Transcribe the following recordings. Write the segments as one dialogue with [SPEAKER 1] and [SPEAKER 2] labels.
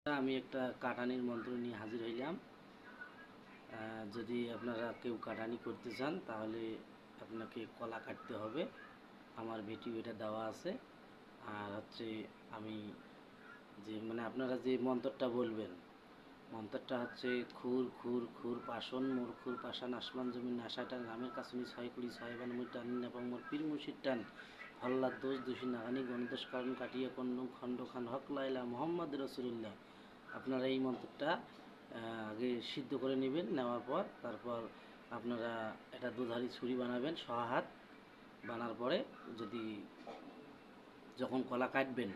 [SPEAKER 1] আমি একটা কাটানির মন্ত্র নিয়ে হাজির হইলাম। যদি আপনারা কেউ কাটানি করতে চান তাহলে আপনাকে কলা কাটতে হবে। আমার ভিডিও এটা দেওয়া আছে। আর হচ্ছে আমি আপনারা যে মন্ত্রটা বলবেন, মন্ত্রটা হচ্ছে খুর খুর খুর পাশন মোর খুর পাশান আসমান জমিন আশাটান রামের কাছুনি ছয় কুড়ি ছয় বানমুই টান এবং মোর পীর মুর্শিদ টান হল্লার দোষ দোষী নাগানি গণদোষ কারণ কাটিয়ে কন্ডম খণ্ড খান হক লাইলা মোহাম্মদ রসুল্লাহ। আপনারা এই মন্ত্রটা আগে সিদ্ধ করে নেবেন। নেওয়ার পর তারপর আপনারা একটা দুধারি ছুরি বানাবেন সহাত। বানার পরে যখন কলা কাটবেন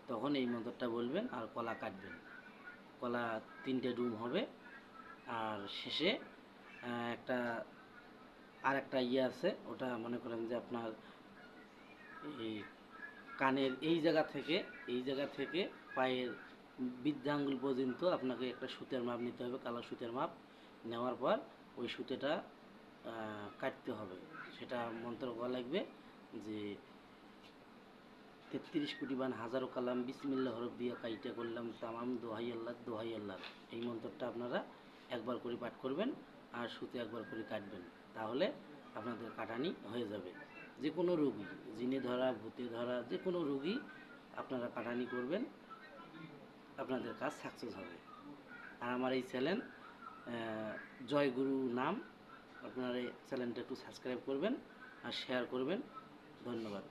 [SPEAKER 1] তখন এই মন্ত্রটা বলবেন আর কলা কাটবেন। কলা 3টে ডুম হবে। আর শেষে একটা একটা আছে, ওটা মনে করেন যে আপনার এই কানের এই জায়গা থেকে পায়ের বৃদ্ধাঙ্গুল পর্যন্ত আপনাকে একটা সুতের মাপ নিতে হবে, কালো সুতের মাপ। নেওয়ার পর ওই সুতেটা কাটতে হবে। সেটা মন্ত্র বলা লাগবে যে 33 কোটি বান হাজারো কালাম বিসমিল্লাহ হরফ দিয়া কাইটা করলাম তামাম দোহাই আল্লাহ দোহাই আল্লাহ। এই মন্ত্রটা আপনারা একবার করে পাঠ করবেন আর সুতে একবার করে কাটবেন। তাহলে আপনাদের কাটানি হয়ে যাবে। যে কোনো রোগী, জিনে ধরা ভূতে ধরা যে কোনো রোগী আপনারা কাটানি করবেন, আপনাদের কাজ সাকসেস হবে। আর আমার এই চ্যানেল জয়গুরু নাম, আপনারা এই চ্যানেলটা একটু সাবস্ক্রাইব করবেন আর শেয়ার করবেন। ধন্যবাদ।